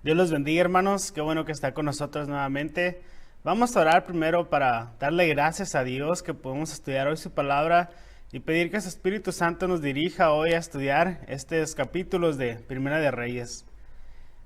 Dios los bendiga, hermanos. Qué bueno que está con nosotros nuevamente. Vamos a orar primero para darle gracias a Dios que podemos estudiar hoy su palabra y pedir que su Espíritu Santo nos dirija hoy a estudiar estos capítulos de Primera de Reyes.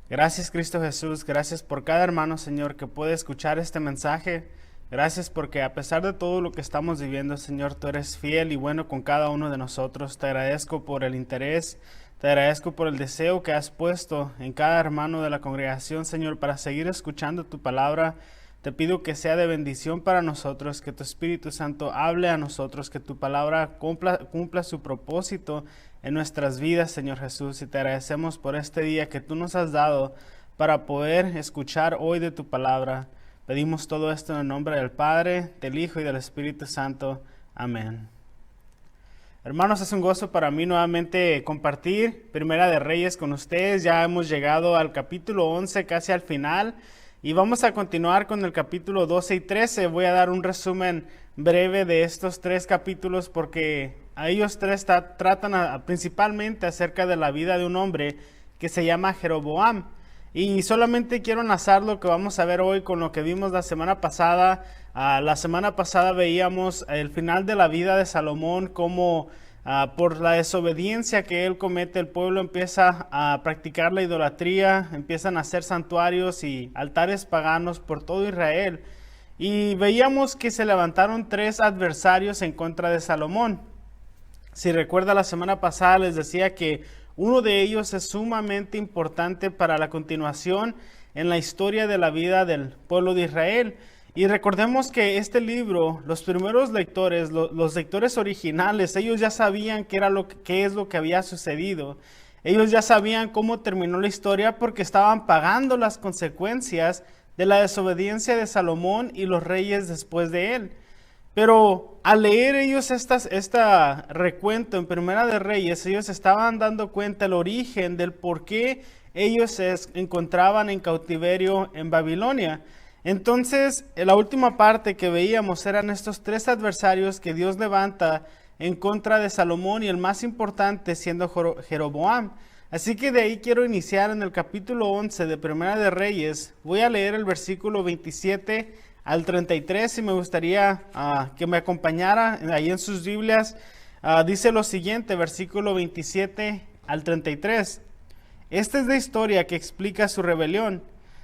Gracias, Cristo Jesús. Gracias por cada hermano, Señor, que puede escuchar este mensaje. Gracias porque a pesar de todo lo que estamos viviendo, Señor, tú eres fiel y bueno con cada uno de nosotros. Te agradezco por el interés. Te agradezco por el deseo que has puesto en cada hermano de la congregación, Señor, para seguir escuchando tu palabra. Te pido que sea de bendición para nosotros, que tu Espíritu Santo hable a nosotros, que tu palabra cumpla su propósito en nuestras vidas, Señor Jesús. Y te agradecemos por este día que tú nos has dado para poder escuchar hoy de tu palabra. Pedimos todo esto en el nombre del Padre, del Hijo y del Espíritu Santo. Amén. Hermanos, es un gozo para mí nuevamente compartir Primera de Reyes con ustedes. Ya hemos llegado al capítulo 11, casi al final, y vamos a continuar con el capítulo 12 y 13. Voy a dar un resumen breve de estos tres capítulos porque a ellos tres tratan principalmente acerca de la vida de un hombre que se llama Jeroboam. Y solamente quiero enlazar lo que vamos a ver hoy con lo que vimos la semana pasada. La semana pasada veíamos el final de la vida de Salomón, cómo por la desobediencia que él comete, el pueblo empieza a practicar la idolatría, empiezan a hacer santuarios y altares paganos por todo Israel. Y veíamos que se levantaron tres adversarios en contra de Salomón. Si recuerda, la semana pasada les decía que uno de ellos es sumamente importante para la continuación en la historia de la vida del pueblo de Israel. Y recordemos que este libro, los primeros lectores, los lectores originales, ellos ya sabían qué es lo que había sucedido. Ellos ya sabían cómo terminó la historia porque estaban pagando las consecuencias de la desobediencia de Salomón y los reyes después de él. Pero al leer ellos esta recuento en Primera de Reyes, ellos estaban dando cuenta el origen del por qué ellos se encontraban en cautiverio en Babilonia. Entonces, la última parte que veíamos eran estos tres adversarios que Dios levanta en contra de Salomón y el más importante siendo Jeroboam. Así que de ahí quiero iniciar en el capítulo 11 de Primera de Reyes. Voy a leer el versículo 27 al 33 y me gustaría que me acompañara ahí en sus Biblias. Dice lo siguiente, versículo 27 al 33. Esta es la historia que explica su rebelión.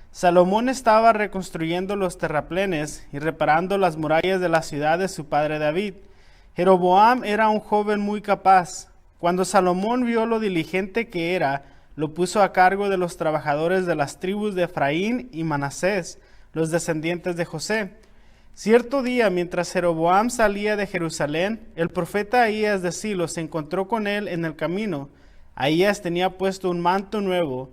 Salomón estaba reconstruyendo los terraplenes y reparando las murallas de la ciudad de su padre David. Jeroboam era un joven muy capaz. Cuando Salomón vio lo diligente que era, lo puso a cargo de los trabajadores de las tribus de Efraín y Manasés, los descendientes de José. Cierto día, mientras Jeroboam salía de Jerusalén, el profeta Ahías de Silo se encontró con él en el camino. Ahías tenía puesto un manto nuevo.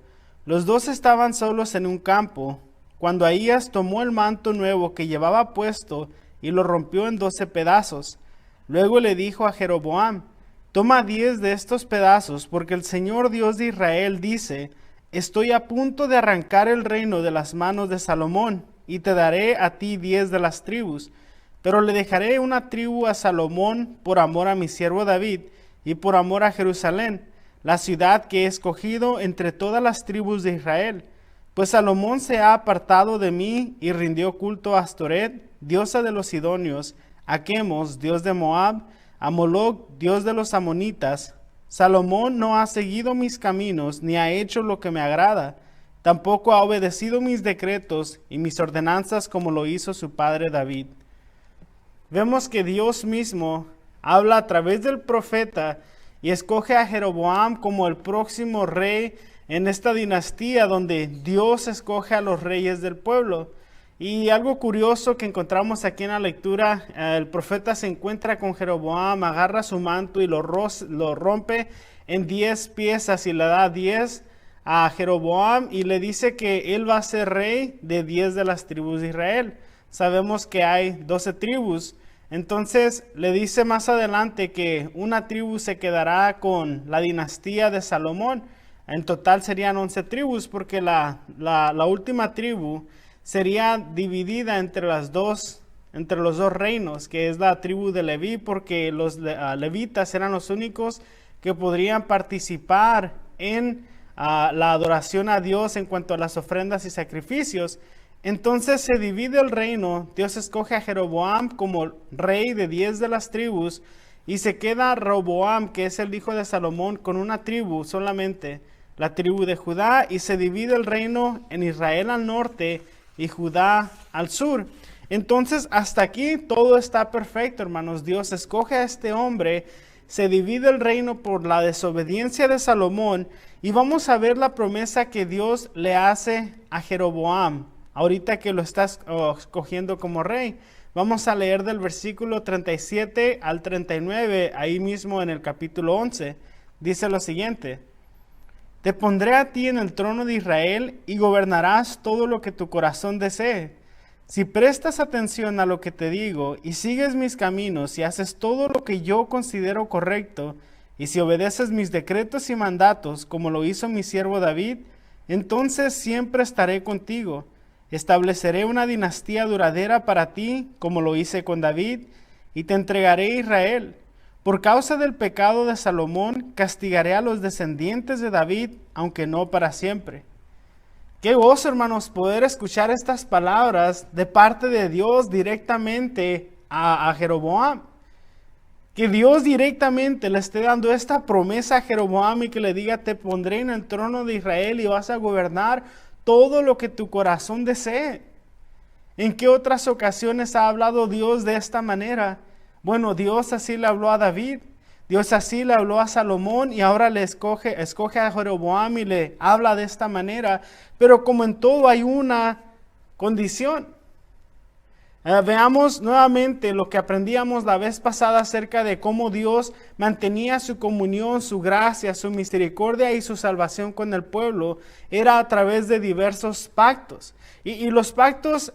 Los dos estaban solos en un campo, cuando Ahías tomó el manto nuevo que llevaba puesto y lo rompió en 12 pedazos. Luego le dijo a Jeroboam: toma 10 de estos pedazos, porque el Señor Dios de Israel dice: estoy a punto de arrancar el reino de las manos de Salomón, y te daré a ti 10 de las tribus. Pero le dejaré una tribu a Salomón por amor a mi siervo David, y por amor a Jerusalén, la ciudad que he escogido entre todas las tribus de Israel. Pues Salomón se ha apartado de mí y rindió culto a Astoret, diosa de los sidonios, a Quemos, dios de Moab, a Moloc, dios de los amonitas. Salomón no ha seguido mis caminos, ni ha hecho lo que me agrada. Tampoco ha obedecido mis decretos y mis ordenanzas como lo hizo su padre David. Vemos que Dios mismo habla a través del profeta y escoge a Jeroboam como el próximo rey en esta dinastía donde Dios escoge a los reyes del pueblo. Y algo curioso que encontramos aquí en la lectura, el profeta se encuentra con Jeroboam, agarra su manto y lo rompe en 10 piezas y le da 10 a Jeroboam y le dice que él va a ser rey de 10 de las tribus de Israel. Sabemos que hay 12 tribus. Entonces le dice más adelante que una tribu se quedará con la dinastía de Salomón. En total serían 11 tribus porque la última tribu sería dividida entre los dos reinos, que es la tribu de Leví, porque los levitas eran los únicos que podrían participar en la adoración a Dios en cuanto a las ofrendas y sacrificios. Entonces se divide el reino. Dios escoge a Jeroboam como rey de 10 de las tribus y se queda Roboam, que es el hijo de Salomón, con una tribu solamente, la tribu de Judá, y se divide el reino en Israel al norte y Judá al sur. Entonces hasta aquí todo está perfecto, hermanos. Dios escoge a este hombre, se divide el reino por la desobediencia de Salomón y vamos a ver la promesa que Dios le hace a Jeroboam, ahorita que lo está escogiendo como rey. Vamos a leer del versículo 37 al 39, ahí mismo en el capítulo 11. Dice lo siguiente: Te pondré a ti en el trono de Israel y gobernarás todo lo que tu corazón desee. Si prestas atención a lo que te digo y sigues mis caminos y haces todo lo que yo considero correcto, y si obedeces mis decretos y mandatos como lo hizo mi siervo David, entonces siempre estaré contigo. Estableceré una dinastía duradera para ti como lo hice con David y te entregaré a Israel. Por causa del pecado de Salomón castigaré a los descendientes de David, aunque no para siempre. Qué gozo, hermanos, poder escuchar estas palabras de parte de Dios directamente a Jeroboam. Que Dios directamente le esté dando esta promesa a Jeroboam y que le diga: te pondré en el trono de Israel y vas a gobernar todo lo que tu corazón desee. ¿En qué otras ocasiones ha hablado Dios de esta manera? Bueno, Dios así le habló a David. Dios así le habló a Salomón y ahora le escoge a Jeroboam y le habla de esta manera. Pero como en todo hay una condición. Veamos nuevamente lo que aprendíamos la vez pasada acerca de cómo Dios mantenía su comunión, su gracia, su misericordia y su salvación con el pueblo. Era a través de diversos pactos. Y los pactos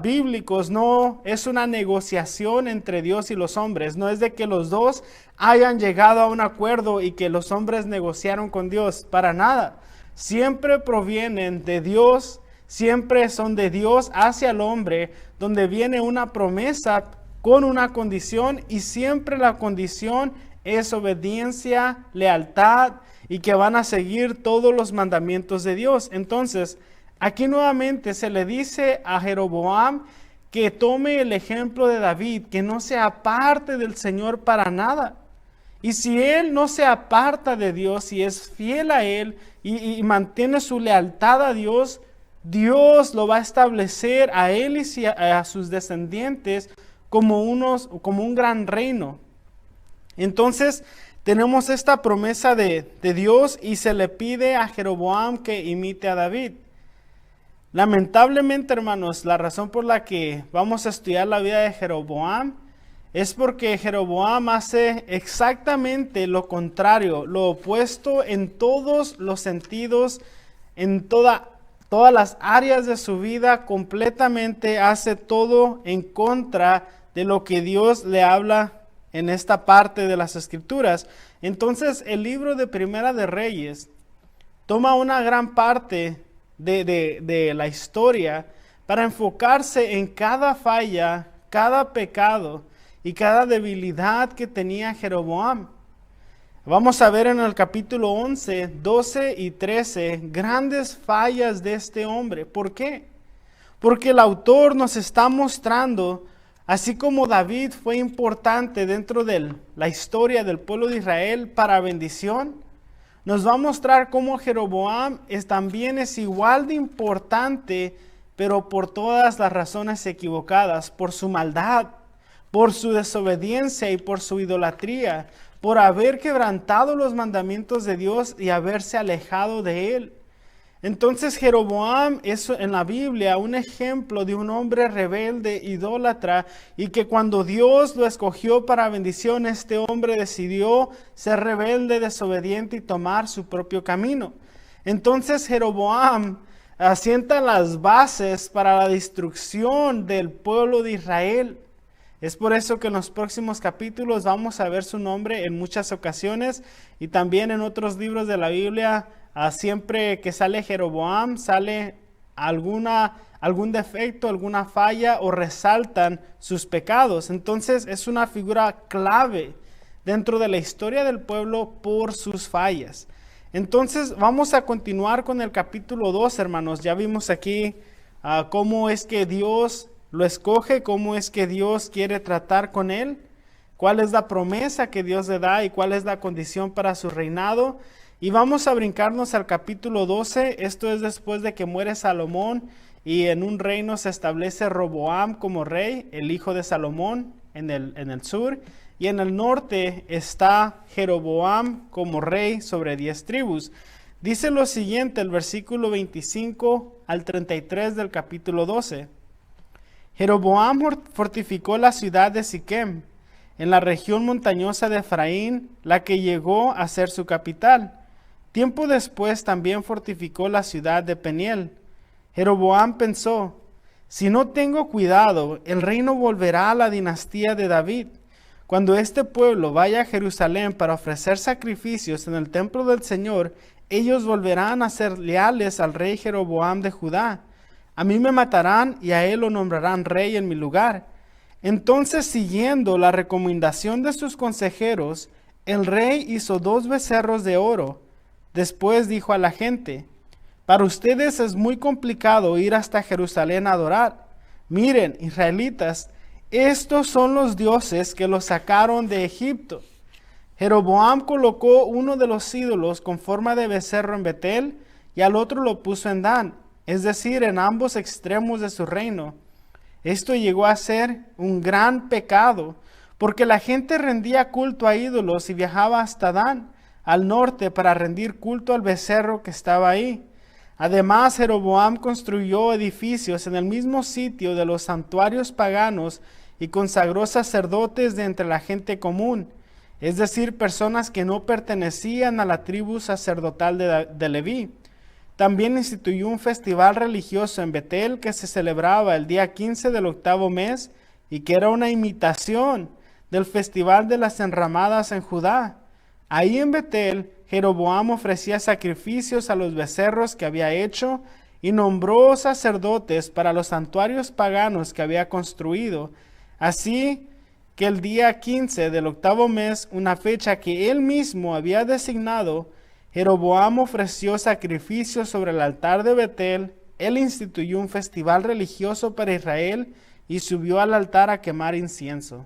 bíblicos no es una negociación entre Dios y los hombres. No es de que los dos hayan llegado a un acuerdo y que los hombres negociaron con Dios. Para nada. Siempre provienen de Dios. Siempre son de Dios hacia el hombre, donde viene una promesa con una condición y siempre la condición es obediencia, lealtad y que van a seguir todos los mandamientos de Dios. Entonces, aquí nuevamente se le dice a Jeroboam que tome el ejemplo de David, que no se aparte del Señor para nada. Y si él no se aparta de Dios y es fiel a él y mantiene su lealtad a Dios, Dios lo va a establecer a él y a sus descendientes como un gran reino. Entonces tenemos esta promesa de Dios y se le pide a Jeroboam que imite a David. Lamentablemente, hermanos, la razón por la que vamos a estudiar la vida de Jeroboam es porque Jeroboam hace exactamente lo contrario, lo opuesto en todos los sentidos, en todas las áreas de su vida. Completamente hace todo en contra de lo que Dios le habla en esta parte de las Escrituras. Entonces el libro de Primera de Reyes toma una gran parte de la historia para enfocarse en cada falla, cada pecado y cada debilidad que tenía Jeroboam. Vamos a ver en el capítulo 11, 12 y 13 grandes fallas de este hombre. ¿Por qué? Porque el autor nos está mostrando, así como David fue importante dentro de la historia del pueblo de Israel para bendición, nos va a mostrar cómo Jeroboam también es igual de importante, pero por todas las razones equivocadas, por su maldad, por su desobediencia y por su idolatría, por haber quebrantado los mandamientos de Dios y haberse alejado de él. Entonces Jeroboam es en la Biblia un ejemplo de un hombre rebelde, idólatra, y que cuando Dios lo escogió para bendición, este hombre decidió ser rebelde, desobediente y tomar su propio camino. Entonces Jeroboam asienta las bases para la destrucción del pueblo de Israel. Es por eso que en los próximos capítulos vamos a ver su nombre en muchas ocasiones y también en otros libros de la Biblia. Siempre que sale Jeroboam, sale algún defecto, alguna falla o resaltan sus pecados. Entonces es una figura clave dentro de la historia del pueblo por sus fallas. Entonces vamos a continuar con el capítulo 2, hermanos. Ya vimos aquí cómo es que Dios lo escoge, cómo es que Dios quiere tratar con él, cuál es la promesa que Dios le da y cuál es la condición para su reinado. Y vamos a brincarnos al capítulo 12. Esto es después de que muere Salomón y en un reino se establece Roboam como rey, el hijo de Salomón en el sur. Y en el norte está Jeroboam como rey sobre 10 tribus. Dice lo siguiente, el versículo 25 al 33 del capítulo 12. Jeroboam fortificó la ciudad de Siquem, en la región montañosa de Efraín, la que llegó a ser su capital. Tiempo después también fortificó la ciudad de Peniel. Jeroboam pensó, si no tengo cuidado, el reino volverá a la dinastía de David. Cuando este pueblo vaya a Jerusalén para ofrecer sacrificios en el templo del Señor, ellos volverán a ser leales al rey Jeroboam de Judá. A mí me matarán y a él lo nombrarán rey en mi lugar. Entonces, siguiendo la recomendación de sus consejeros, el rey hizo 2 becerros de oro. Después dijo a la gente, para ustedes es muy complicado ir hasta Jerusalén a adorar. Miren, israelitas, estos son los dioses que los sacaron de Egipto. Jeroboam colocó uno de los ídolos con forma de becerro en Betel y al otro lo puso en Dan, es decir, en ambos extremos de su reino. Esto llegó a ser un gran pecado, porque la gente rendía culto a ídolos y viajaba hasta Dan, al norte, para rendir culto al becerro que estaba ahí. Además, Jeroboam construyó edificios en el mismo sitio de los santuarios paganos y consagró sacerdotes de entre la gente común, es decir, personas que no pertenecían a la tribu sacerdotal de Leví. También instituyó un festival religioso en Betel que se celebraba el día 15 del 8º mes y que era una imitación del festival de las enramadas en Judá. Ahí en Betel, Jeroboam ofrecía sacrificios a los becerros que había hecho y nombró sacerdotes para los santuarios paganos que había construido. Así que el día 15 del 8º mes, una fecha que él mismo había designado, Jeroboam ofreció sacrificios sobre el altar de Betel. Él instituyó un festival religioso para Israel y subió al altar a quemar incienso.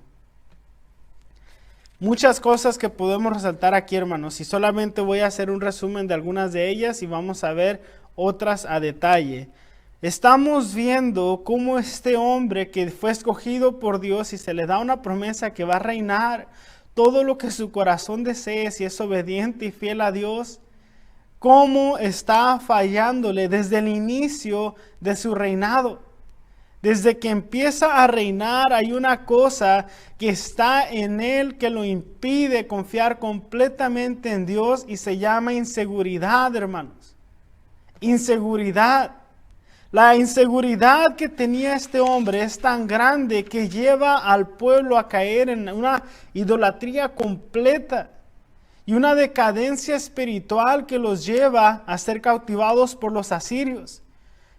Muchas cosas que podemos resaltar aquí, hermanos, y solamente voy a hacer un resumen de algunas de ellas y vamos a ver otras a detalle. Estamos viendo cómo este hombre que fue escogido por Dios y se le da una promesa que va a reinar todo lo que su corazón desee si es obediente y fiel a Dios, cómo está fallándole desde el inicio de su reinado. Desde que empieza a reinar hay una cosa que está en él que lo impide confiar completamente en Dios y se llama inseguridad, hermanos. Inseguridad. La inseguridad que tenía este hombre es tan grande que lleva al pueblo a caer en una idolatría completa y una decadencia espiritual que los lleva a ser cautivados por los asirios.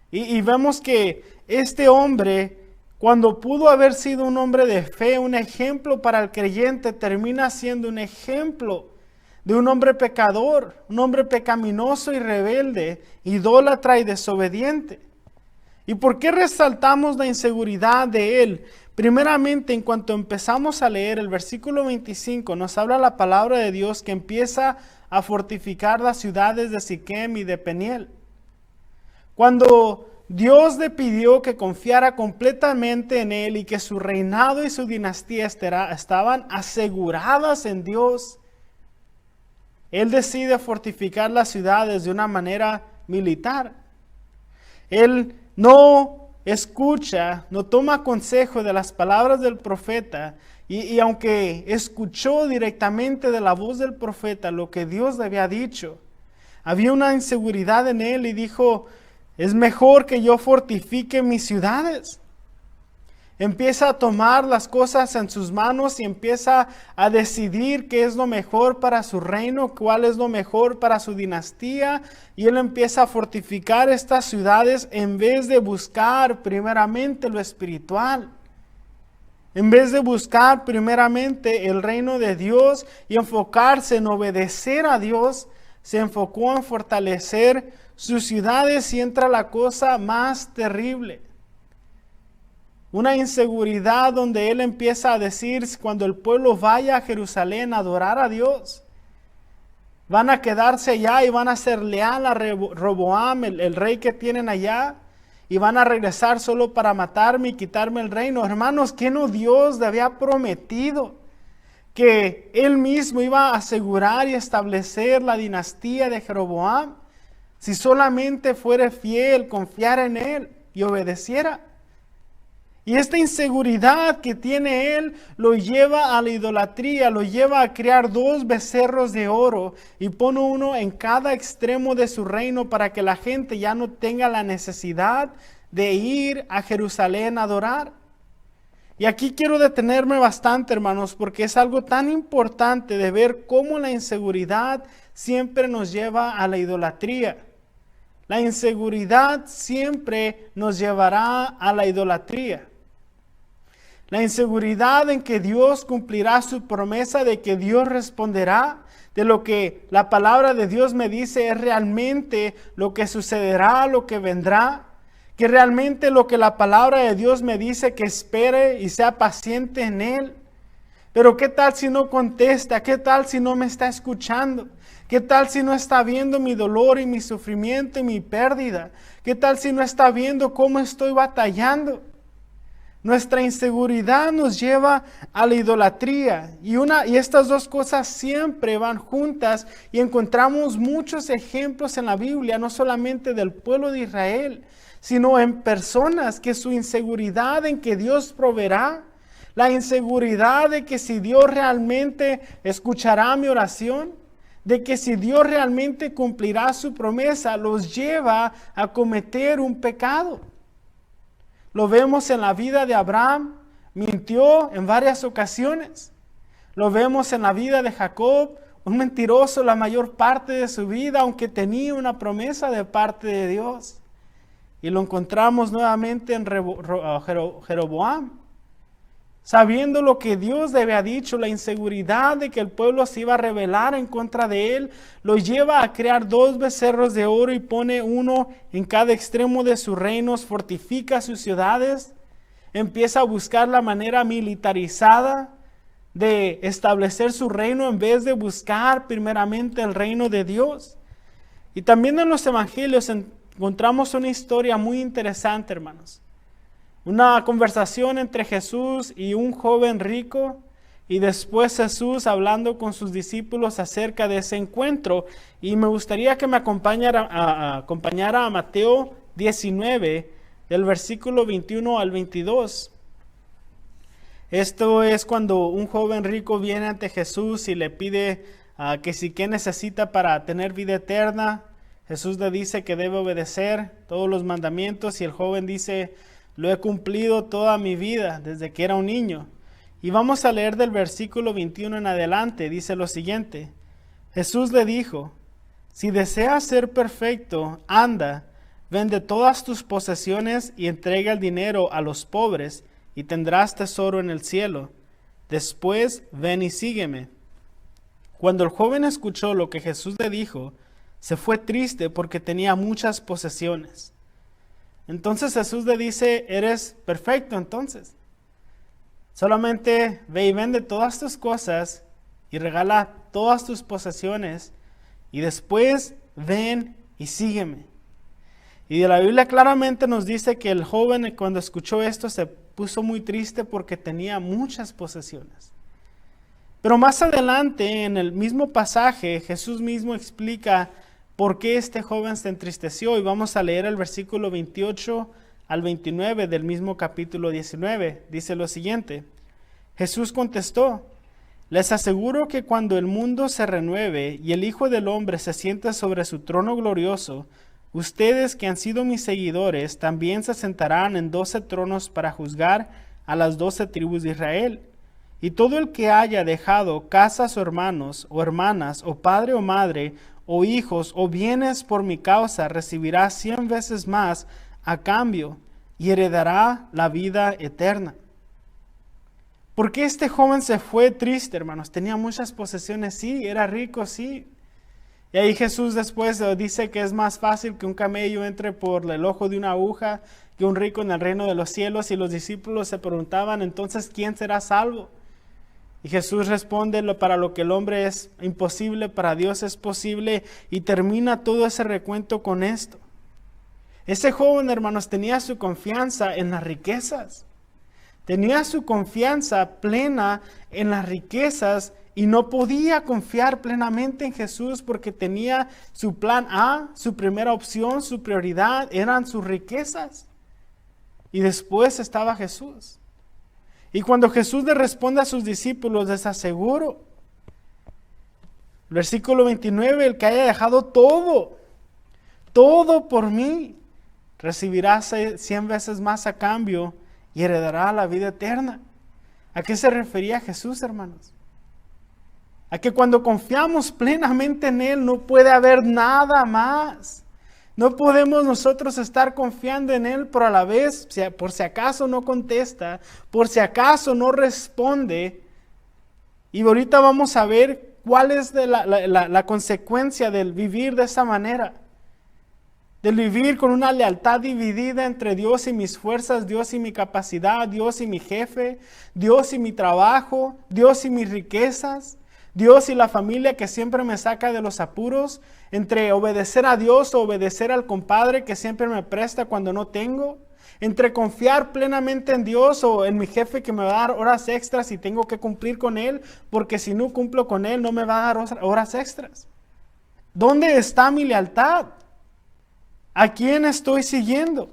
Y vemos que este hombre, cuando pudo haber sido un hombre de fe, un ejemplo para el creyente, termina siendo un ejemplo de un hombre pecador, un hombre pecaminoso y rebelde, idólatra y desobediente. ¿Y por qué resaltamos la inseguridad de él? Primeramente, en cuanto empezamos a leer el versículo 25, nos habla la palabra de Dios que empieza a fortificar las ciudades de Siquem y de Peniel. Cuando Dios le pidió que confiara completamente en él y que su reinado y su dinastía estaban aseguradas en Dios, él decide fortificar las ciudades de una manera militar. Él no escucha, no toma consejo de las palabras del profeta y aunque escuchó directamente de la voz del profeta lo que Dios le había dicho, había una inseguridad en él y dijo, es mejor que yo fortifique mis ciudades. Empieza a tomar las cosas en sus manos y empieza a decidir qué es lo mejor para su reino, cuál es lo mejor para su dinastía. Y él empieza a fortificar estas ciudades en vez de buscar primeramente lo espiritual. En vez de buscar primeramente el reino de Dios y enfocarse en obedecer a Dios, se enfocó en fortalecer sus ciudades y entra la cosa más terrible. Una inseguridad donde él empieza a decir, cuando el pueblo vaya a Jerusalén a adorar a Dios, van a quedarse allá y van a ser leal a Roboam, el rey que tienen allá, y van a regresar solo para matarme y quitarme el reino. Hermanos, ¿qué no Dios le había prometido? Que él mismo iba a asegurar y establecer la dinastía de Jeroboam, si solamente fuera fiel, confiara en él y obedeciera. Y esta inseguridad que tiene él lo lleva a la idolatría, lo lleva a crear 2 becerros de oro y pone uno en cada extremo de su reino para que la gente ya no tenga la necesidad de ir a Jerusalén a adorar. Y aquí quiero detenerme bastante, hermanos, porque es algo tan importante de ver cómo la inseguridad siempre nos lleva a la idolatría. La inseguridad siempre nos llevará a la idolatría. La inseguridad en que Dios cumplirá su promesa de que Dios responderá, de lo que la palabra de Dios me dice es realmente lo que sucederá, lo que vendrá, que realmente lo que la palabra de Dios me dice que espere y sea paciente en Él. Pero ¿qué tal si no contesta? ¿Qué tal si no me está escuchando? ¿Qué tal si no está viendo mi dolor y mi sufrimiento y mi pérdida? ¿Qué tal si no está viendo cómo estoy batallando? Nuestra inseguridad nos lleva a la idolatría y estas 2 cosas siempre van juntas y encontramos muchos ejemplos en la Biblia, no solamente del pueblo de Israel, sino en personas que su inseguridad en que Dios proveerá, la inseguridad de que si Dios realmente escuchará mi oración, de que si Dios realmente cumplirá su promesa, los lleva a cometer un pecado. Lo vemos en la vida de Abraham, mintió en varias ocasiones. Lo vemos en la vida de Jacob, un mentiroso la mayor parte de su vida, aunque tenía una promesa de parte de Dios. Y lo encontramos nuevamente en Jeroboam. Sabiendo lo que Dios le había dicho, la inseguridad de que el pueblo se iba a rebelar en contra de él, lo lleva a crear 2 becerros de oro y pone uno en cada extremo de sus reinos, fortifica sus ciudades, empieza a buscar la manera militarizada de establecer su reino en vez de buscar primeramente el reino de Dios. Y también en los evangelios encontramos una historia muy interesante, hermanos. Una conversación entre Jesús y un joven rico y después Jesús hablando con sus discípulos acerca de ese encuentro. Y me gustaría que me acompañara a Mateo 19, del versículo 21 al 22. Esto es cuando un joven rico viene ante Jesús y le pide que si qué necesita para tener vida eterna. Jesús le dice que debe obedecer todos los mandamientos y el joven dice: lo he cumplido toda mi vida desde que era un niño. Y vamos a leer del versículo 21 en adelante. Dice lo siguiente: Jesús le dijo: si deseas ser perfecto, anda, vende todas tus posesiones y entrega el dinero a los pobres y tendrás tesoro en el cielo. Después ven y sígueme. Cuando el joven escuchó lo que Jesús le dijo, se fue triste porque tenía muchas posesiones. Entonces Jesús le dice: eres perfecto entonces. Solamente ve y vende todas tus cosas y regala todas tus posesiones y después ven y sígueme. Y de la Biblia claramente nos dice que el joven cuando escuchó esto se puso muy triste porque tenía muchas posesiones. Pero más adelante en el mismo pasaje Jesús mismo explica por qué este joven se entristeció y vamos a leer el versículo 28 al 29 del mismo capítulo 19. Dice lo siguiente: Jesús contestó: les aseguro que cuando el mundo se renueve y el Hijo del Hombre se sienta sobre su trono glorioso, ustedes que han sido mis seguidores también se sentarán en 12 tronos para juzgar a las 12 tribus de Israel. Y todo el que haya dejado casas o hermanos o hermanas o padre o madre o hijos o bienes por mi causa recibirá 100 veces más a cambio y heredará la vida eterna. ¿Por qué este joven se fue triste, hermanos? Tenía muchas posesiones, sí, era rico, sí. Y ahí Jesús después dice que es más fácil que un camello entre por el ojo de una aguja que un rico en el reino de los cielos. Y los discípulos se preguntaban, entonces, ¿quién será salvo? Y Jesús responde, para lo que el hombre es imposible, para Dios es posible. Y termina todo ese recuento con esto. Ese joven, hermanos, tenía su confianza en las riquezas. Tenía su confianza plena en las riquezas y no podía confiar plenamente en Jesús porque tenía su plan A, su primera opción, su prioridad eran sus riquezas. Y después estaba Jesús. Y cuando Jesús le responde a sus discípulos, les aseguro, versículo 29, el que haya dejado todo por mí, recibirá 100 veces más a cambio y heredará la vida eterna. ¿A qué se refería Jesús, hermanos? A que cuando confiamos plenamente en Él no puede haber nada más. No podemos nosotros estar confiando en Él, pero a la vez, por si acaso no contesta, por si acaso no responde. Y ahorita vamos a ver cuál es la consecuencia del vivir de esa manera. Del vivir con una lealtad dividida entre Dios y mis fuerzas, Dios y mi capacidad, Dios y mi jefe, Dios y mi trabajo, Dios y mis riquezas, Dios y la familia que siempre me saca de los apuros, entre obedecer a Dios o obedecer al compadre que siempre me presta cuando no tengo, entre confiar plenamente en Dios o en mi jefe que me va a dar horas extras y tengo que cumplir con Él, porque si no cumplo con Él no me va a dar horas extras. ¿Dónde está mi lealtad? ¿A quién estoy siguiendo?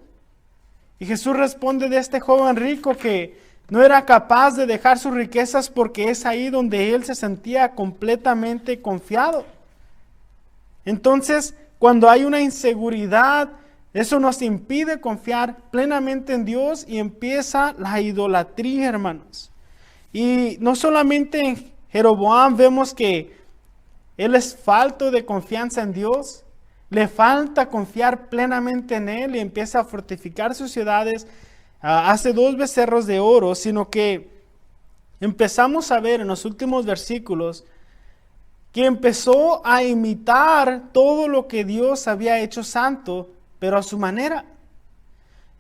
Y Jesús responde de este joven rico que no era capaz de dejar sus riquezas porque es ahí donde él se sentía completamente confiado. Entonces, cuando hay una inseguridad, eso nos impide confiar plenamente en Dios y empieza la idolatría, hermanos. Y no solamente en Jeroboam vemos que él es falto de confianza en Dios, le falta confiar plenamente en Él y empieza a fortificar sus ciudades, hace 2 becerros de oro, sino que empezamos a ver en los últimos versículos que empezó a imitar todo lo que Dios había hecho santo, pero a su manera.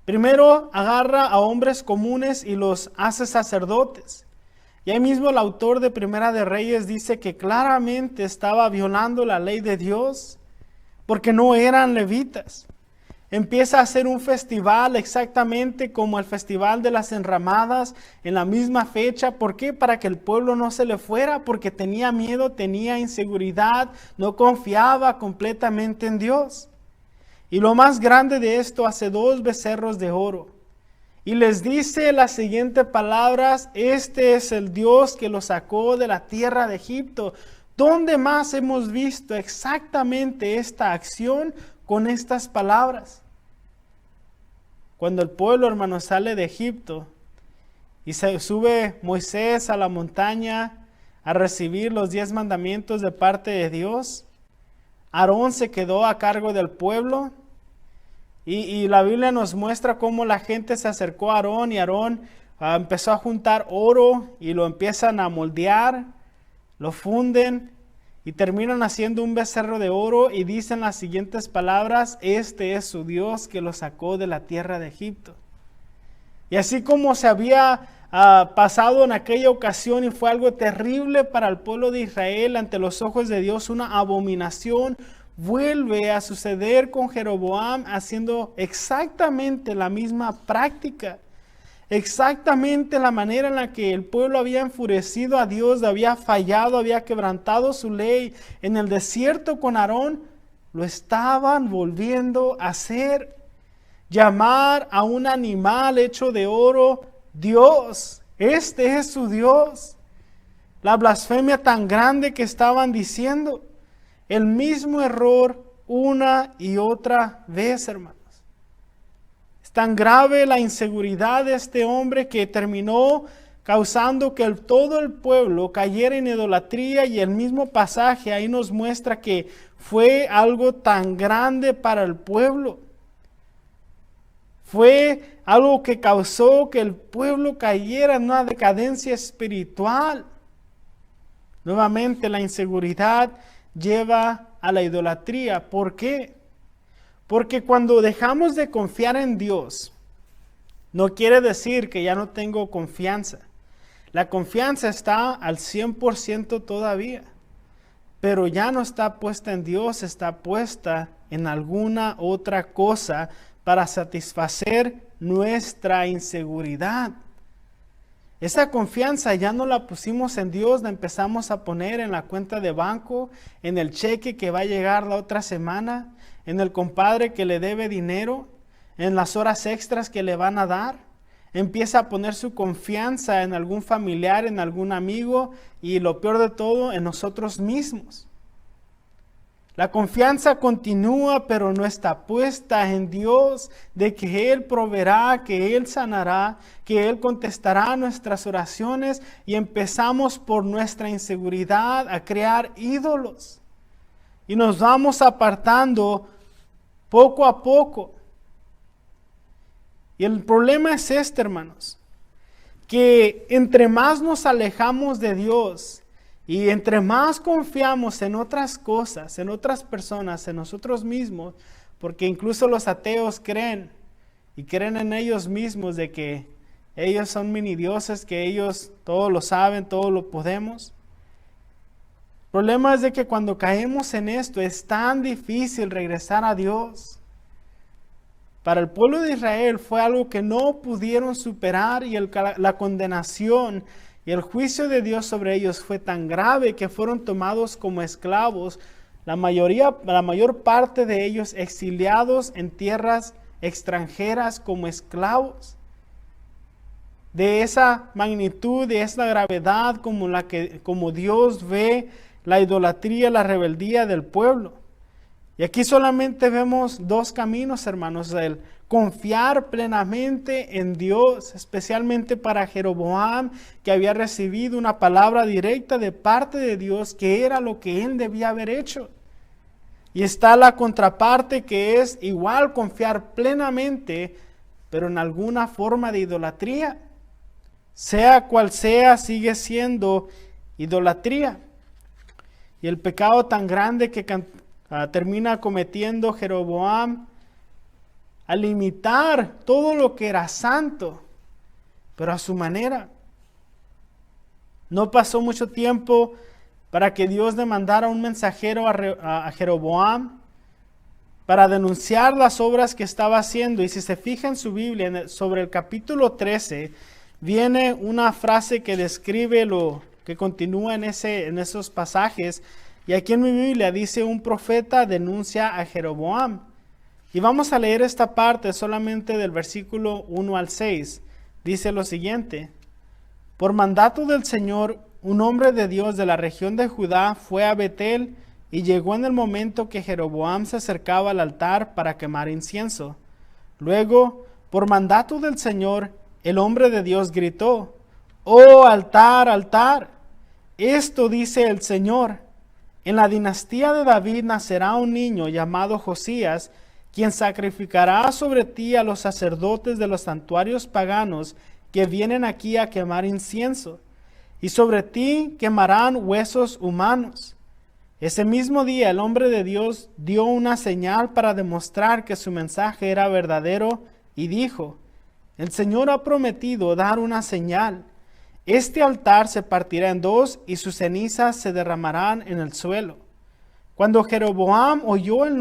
Primero agarra a hombres comunes y los hace sacerdotes. Y ahí mismo el autor de Primera de Reyes dice que claramente estaba violando la ley de Dios, porque no eran levitas. Empieza a hacer un festival exactamente como el festival de las enramadas en la misma fecha. ¿Por qué? Para que el pueblo no se le fuera, porque tenía miedo, tenía inseguridad, no confiaba completamente en Dios. Y lo más grande de esto, hace 2 becerros de oro. Y les dice las siguientes palabras: este es el Dios que los sacó de la tierra de Egipto. ¿Dónde más hemos visto exactamente esta acción con estas palabras? Cuando el pueblo, hermano, sale de Egipto y se sube Moisés a la montaña a recibir los 10 mandamientos de parte de Dios, Aarón se quedó a cargo del pueblo y la Biblia nos muestra cómo la gente se acercó a Aarón y Aarón empezó a juntar oro y lo empiezan a moldear. Lo funden y terminan haciendo un becerro de oro y dicen las siguientes palabras: este es su Dios que lo sacó de la tierra de Egipto. Y así como se había pasado en aquella ocasión y fue algo terrible para el pueblo de Israel ante los ojos de Dios, una abominación, vuelve a suceder con Jeroboam haciendo exactamente la misma práctica. Exactamente la manera en la que el pueblo había enfurecido a Dios, había fallado, había quebrantado su ley en el desierto con Aarón, lo estaban volviendo a hacer. Llamar a un animal hecho de oro Dios, este es su Dios. La blasfemia tan grande que estaban diciendo, el mismo error una y otra vez, hermano. Tan grave la inseguridad de este hombre que terminó causando que todo el pueblo cayera en idolatría, y el mismo pasaje ahí nos muestra que fue algo tan grande para el pueblo. Fue algo que causó que el pueblo cayera en una decadencia espiritual. Nuevamente la inseguridad lleva a la idolatría. ¿Por qué? Porque cuando dejamos de confiar en Dios, no quiere decir que ya no tengo confianza. La confianza está al 100% todavía, pero ya no está puesta en Dios, está puesta en alguna otra cosa para satisfacer nuestra inseguridad. Esa confianza ya no la pusimos en Dios, la empezamos a poner en la cuenta de banco, en el cheque que va a llegar la otra semana, en el compadre que le debe dinero, en las horas extras que le van a dar. Empieza a poner su confianza en algún familiar, en algún amigo y lo peor de todo, en nosotros mismos. La confianza continúa, pero no está puesta en Dios, de que Él proveerá, que Él sanará, que Él contestará nuestras oraciones, y empezamos por nuestra inseguridad a crear ídolos. Y nos vamos apartando poco a poco. Y el problema es este, hermanos, que entre más nos alejamos de Dios, y entre más confiamos en otras cosas, en otras personas, en nosotros mismos, porque incluso los ateos creen en ellos mismos de que ellos son mini dioses, que ellos todo lo saben, todo lo podemos. El problema es de que cuando caemos en esto es tan difícil regresar a Dios. Para el pueblo de Israel fue algo que no pudieron superar, y la condenación y el juicio de Dios sobre ellos fue tan grave que fueron tomados como esclavos, la mayor parte de ellos exiliados en tierras extranjeras como esclavos. De esa magnitud, de esa gravedad como Dios ve la idolatría, la rebeldía del pueblo. Y aquí solamente vemos dos caminos, hermanos: el confiar plenamente en Dios, especialmente para Jeroboam, que había recibido una palabra directa de parte de Dios, que era lo que él debía haber hecho. Y está la contraparte, que es igual confiar plenamente, pero en alguna forma de idolatría. Sea cual sea, sigue siendo idolatría. Y el pecado tan grande que termina cometiendo Jeroboam al limitar todo lo que era santo, pero a su manera. No pasó mucho tiempo para que Dios le mandara un mensajero a Jeroboam para denunciar las obras que estaba haciendo. Y si se fija en su Biblia, sobre el capítulo 13, viene una frase que describe lo que continúa en esos pasajes. Y aquí en mi Biblia dice: un profeta denuncia a Jeroboam. Y vamos a leer esta parte solamente del versículo 1 al 6. Dice lo siguiente: por mandato del Señor, un hombre de Dios de la región de Judá fue a Betel, y llegó en el momento que Jeroboam se acercaba al altar para quemar incienso. Luego, por mandato del Señor, el hombre de Dios gritó: ¡Oh altar, altar! Esto dice el Señor: en la dinastía de David nacerá un niño llamado Josías, quien sacrificará sobre ti a los sacerdotes de los santuarios paganos que vienen aquí a quemar incienso, y sobre ti quemarán huesos humanos. Ese mismo día el hombre de Dios dio una señal para demostrar que su mensaje era verdadero, y dijo: el Señor ha prometido dar una señal. Este altar se partirá en dos, y sus cenizas se derramarán en el suelo. Cuando Jeroboam oyó el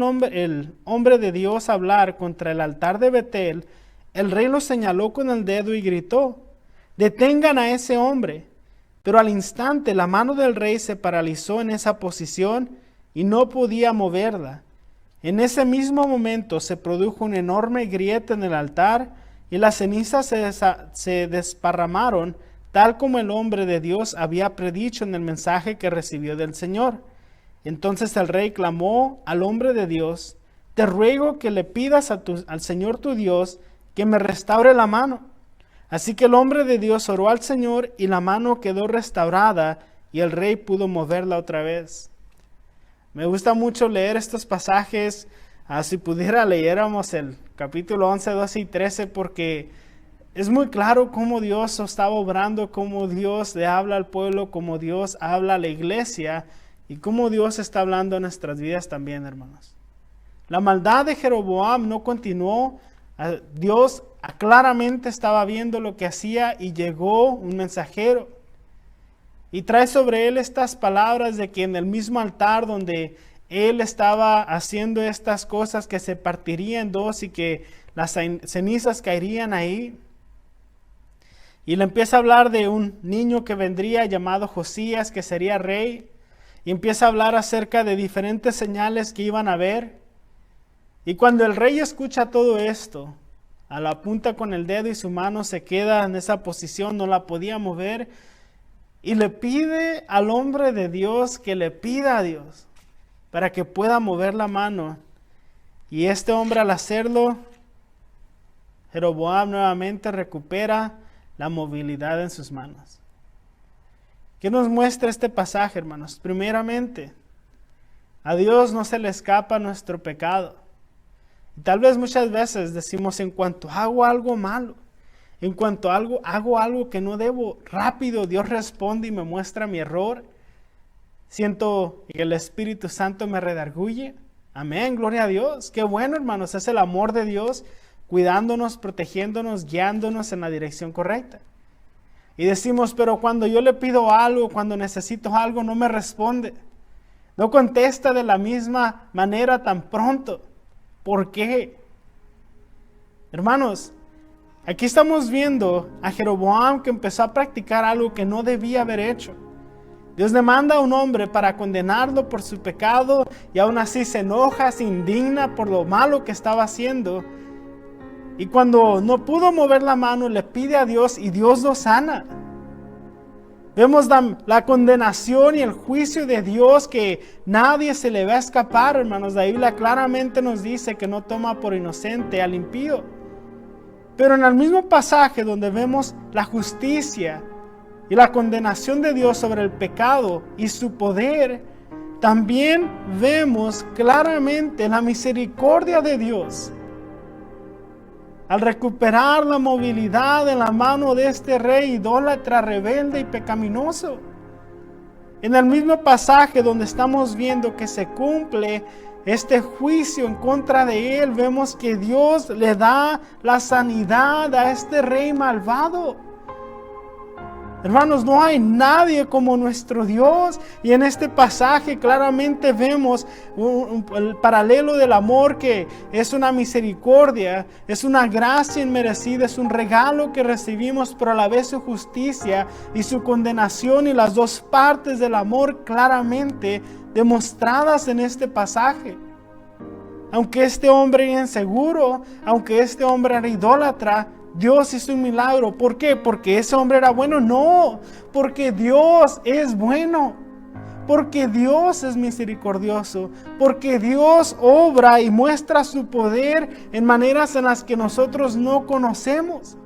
hombre de Dios hablar contra el altar de Betel, el rey lo señaló con el dedo y gritó: detengan a ese hombre. Pero al instante la mano del rey se paralizó en esa posición y no podía moverla. En ese mismo momento se produjo una enorme grieta en el altar, y las cenizas se desparramaron, tal como el hombre de Dios había predicho en el mensaje que recibió del Señor. Entonces el rey clamó al hombre de Dios: te ruego que le pidas al Señor tu Dios que me restaure la mano. Así que el hombre de Dios oró al Señor, y la mano quedó restaurada, y el rey pudo moverla otra vez. Me gusta mucho leer estos pasajes. Si pudiera, leyéramos el capítulo 11, 12 y 13, porque es muy claro cómo Dios estaba obrando, cómo Dios le habla al pueblo, cómo Dios habla a la iglesia. y cómo Dios está hablando en nuestras vidas también, hermanos. La maldad de Jeroboam no continuó. Dios claramente estaba viendo lo que hacía y llegó un mensajero y trae sobre él estas palabras de que en el mismo altar donde él estaba haciendo estas cosas, que se partiría en dos y que las cenizas caerían ahí. Y le empieza a hablar de un niño que vendría llamado Josías, que sería rey. Y empieza a hablar acerca de diferentes señales que iban a ver. Y cuando el rey escucha todo esto, la apunta con el dedo y su mano se queda en esa posición, no la podía mover. Y le pide al hombre de Dios que le pida a Dios para que pueda mover la mano. Y este hombre, al hacerlo, Jeroboam nuevamente recupera la movilidad en sus manos. ¿Qué nos muestra este pasaje, hermanos? Primeramente, a Dios no se le escapa nuestro pecado. Y tal vez muchas veces decimos, en cuanto hago algo malo, en cuanto hago algo que no debo, rápido Dios responde y me muestra mi error. Siento que el Espíritu Santo me redarguye. Amén, gloria a Dios. Qué bueno, hermanos, es el amor de Dios cuidándonos, protegiéndonos, guiándonos en la dirección correcta. Y decimos, pero cuando yo le pido algo, cuando necesito algo, no me responde. No contesta de la misma manera tan pronto. ¿Por qué? Hermanos, aquí estamos viendo a Jeroboam que empezó a practicar algo que no debía haber hecho. Dios le manda a un hombre para condenarlo por su pecado y aún así se enoja, se indigna por lo malo que estaba haciendo. Y cuando no pudo mover la mano, le pide a Dios y Dios lo sana. Vemos la condenación y el juicio de Dios que nadie se le va a escapar, hermanos. La Biblia claramente nos dice que no toma por inocente al impío. Pero en el mismo pasaje donde vemos la justicia y la condenación de Dios sobre el pecado y su poder, también vemos claramente la misericordia de Dios. Al recuperar la movilidad en la mano de este rey idólatra, rebelde y pecaminoso. En el mismo pasaje donde estamos viendo que se cumple este juicio en contra de él, vemos que Dios le da la sanidad a este rey malvado. Hermanos, no hay nadie como nuestro Dios. Y en este pasaje claramente vemos el paralelo del amor, que es una misericordia, es una gracia inmerecida, es un regalo que recibimos, pero a la vez su justicia y su condenación, y las dos partes del amor claramente demostradas en este pasaje. Aunque este hombre era inseguro, aunque este hombre era idólatra, Dios hizo un milagro. ¿Por qué? ¿Porque ese hombre era bueno? No, porque Dios es bueno, porque Dios es misericordioso, porque Dios obra y muestra su poder en maneras en las que nosotros no conocemos.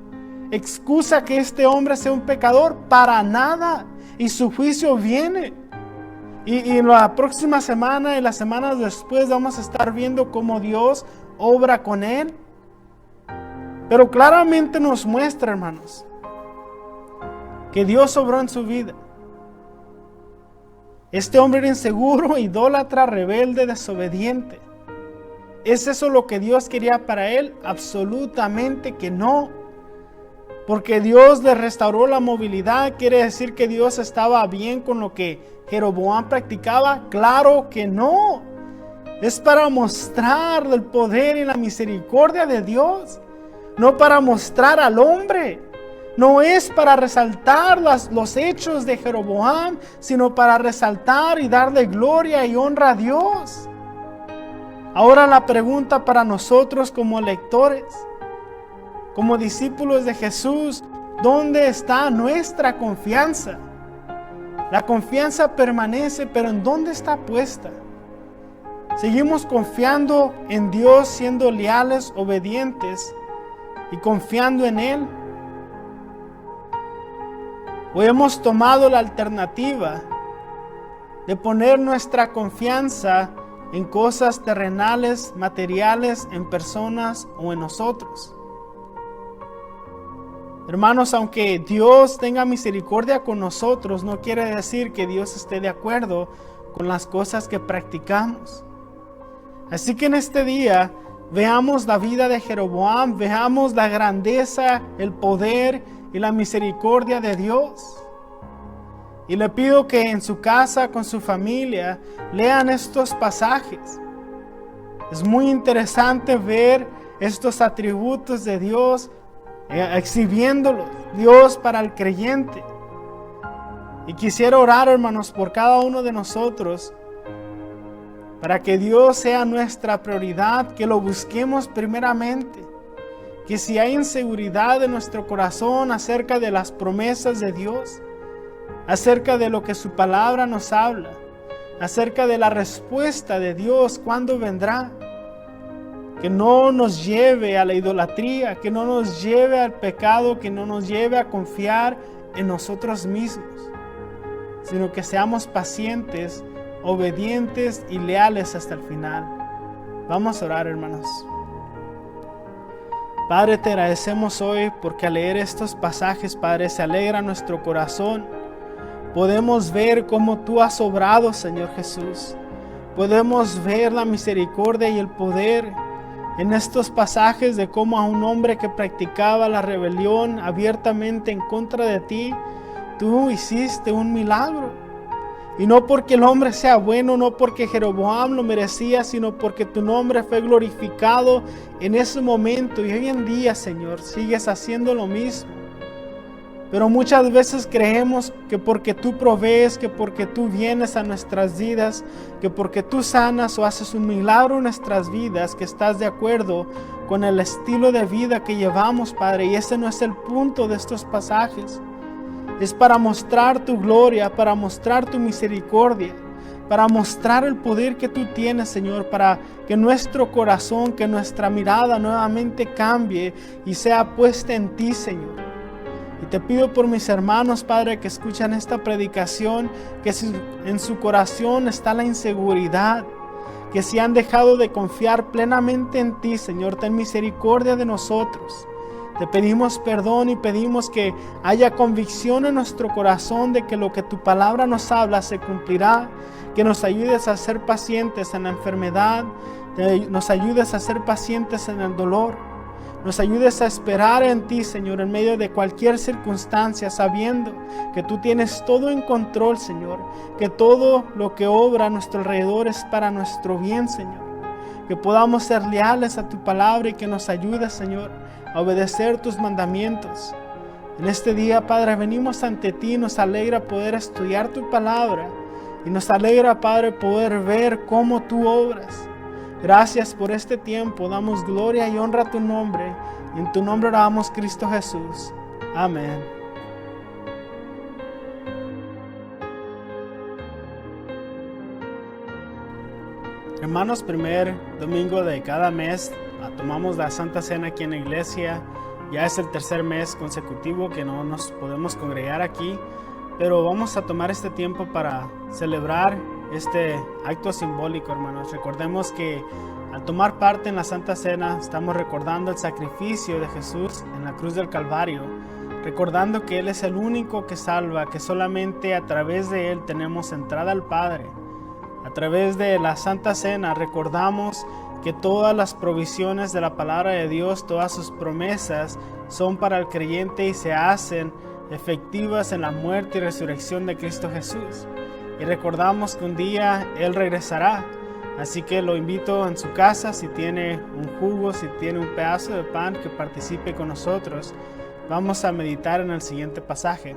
¿Excusa que este hombre sea un pecador? Para nada. Y su juicio viene. Y la próxima semana y las semanas después vamos a estar viendo cómo Dios obra con él. Pero claramente nos muestra, hermanos, que Dios obró en su vida. Este hombre era inseguro, idólatra, rebelde, desobediente. ¿Es eso lo que Dios quería para él? Absolutamente que no. Porque Dios le restauró la movilidad, ¿quiere decir que Dios estaba bien con lo que Jeroboam practicaba? Claro que no. Es para mostrar el poder y la misericordia de Dios. No para mostrar al hombre. No es para resaltar los hechos de Jeroboam, sino para resaltar y darle gloria y honra a Dios. Ahora la pregunta para nosotros como lectores, como discípulos de Jesús, ¿dónde está nuestra confianza? La confianza permanece, pero ¿en dónde está puesta? ¿Seguimos confiando en Dios, siendo leales, obedientes y confiando en Él? ¿O hemos tomado la alternativa de poner nuestra confianza en cosas terrenales, materiales, en personas o en nosotros? Hermanos, aunque Dios tenga misericordia con nosotros, no quiere decir que Dios esté de acuerdo con las cosas que practicamos. Así que en este día veamos la vida de Jeroboam, veamos la grandeza, el poder y la misericordia de Dios. Y le pido que en su casa, con su familia, lean estos pasajes. Es muy interesante ver estos atributos de Dios, exhibiéndolos, Dios para el creyente. Y quisiera orar, hermanos, por cada uno de nosotros, para que Dios sea nuestra prioridad, que lo busquemos primeramente. Que si hay inseguridad en nuestro corazón acerca de las promesas de Dios, acerca de lo que su palabra nos habla, acerca de la respuesta de Dios, cuándo vendrá, que no nos lleve a la idolatría, que no nos lleve al pecado, que no nos lleve a confiar en nosotros mismos, sino que seamos pacientes, obedientes y leales hasta el final. Vamos a orar, hermanos. Padre, te agradecemos hoy porque al leer estos pasajes, Padre, se alegra nuestro corazón. Podemos ver cómo tú has obrado, Señor Jesús. Podemos ver la misericordia y el poder en estos pasajes de cómo a un hombre que practicaba la rebelión abiertamente en contra de ti, tú hiciste un milagro. Y no porque el hombre sea bueno, no porque Jeroboam lo merecía, sino porque tu nombre fue glorificado en ese momento. Y hoy en día, Señor, sigues haciendo lo mismo. Pero muchas veces creemos que porque tú provees, que porque tú vienes a nuestras vidas, que porque tú sanas o haces un milagro en nuestras vidas, que estás de acuerdo con el estilo de vida que llevamos, Padre. Y ese no es el punto de estos pasajes. Es para mostrar tu gloria, para mostrar tu misericordia, para mostrar el poder que tú tienes, Señor, para que nuestro corazón, que nuestra mirada nuevamente cambie y sea puesta en ti, Señor. Y te pido por mis hermanos, Padre, que escuchan esta predicación, que si en su corazón está la inseguridad, que si han dejado de confiar plenamente en ti, Señor, ten misericordia de nosotros. Te pedimos perdón y pedimos que haya convicción en nuestro corazón de que lo que tu palabra nos habla se cumplirá, que nos ayudes a ser pacientes en la enfermedad, nos ayudes a ser pacientes en el dolor, nos ayudes a esperar en ti, Señor, en medio de cualquier circunstancia, sabiendo que tú tienes todo en control, Señor, que todo lo que obra a nuestro alrededor es para nuestro bien, Señor. Que podamos ser leales a tu palabra y que nos ayudes, Señor, a obedecer tus mandamientos. En este día, Padre, venimos ante ti, nos alegra poder estudiar tu palabra y nos alegra, Padre, poder ver cómo tú obras. Gracias por este tiempo, damos gloria y honra a tu nombre, y en tu nombre oramos, Cristo Jesús. Amén. Hermanos, primer domingo de cada mes tomamos la Santa Cena aquí en la iglesia. Ya es el tercer mes consecutivo que no nos podemos congregar aquí, pero vamos a tomar este tiempo para celebrar este acto simbólico, hermanos. Recordemos que al tomar parte en la Santa Cena estamos recordando el sacrificio de Jesús en la cruz del Calvario, recordando que Él es el único que salva, que solamente a través de Él tenemos entrada al Padre. A través de la Santa Cena recordamos que todas las provisiones de la palabra de Dios, todas sus promesas son para el creyente y se hacen efectivas en la muerte y resurrección de Cristo Jesús. Y recordamos que un día Él regresará. Así que lo invito en su casa, si tiene un jugo, si tiene un pedazo de pan, que participe con nosotros. Vamos a meditar en el siguiente pasaje.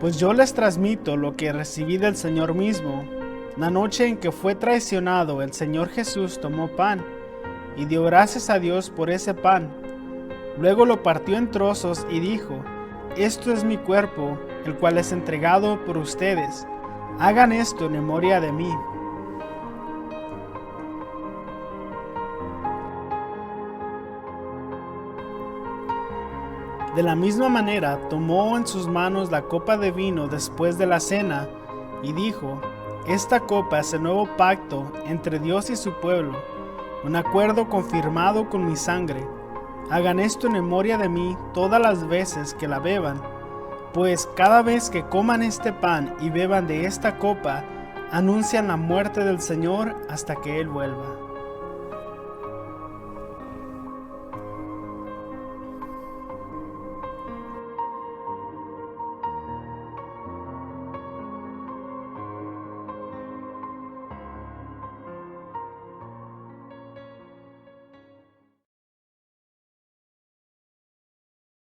Pues yo les transmito lo que recibí del Señor mismo. La noche en que fue traicionado, el Señor Jesús tomó pan y dio gracias a Dios por ese pan. Luego lo partió en trozos y dijo: Esto es mi cuerpo, el cual es entregado por ustedes. Hagan esto en memoria de mí. De la misma manera, tomó en sus manos la copa de vino después de la cena y dijo: Esta copa es el nuevo pacto entre Dios y su pueblo, un acuerdo confirmado con mi sangre. Hagan esto en memoria de mí todas las veces que la beban, pues cada vez que coman este pan y beban de esta copa, anuncian la muerte del Señor hasta que Él vuelva.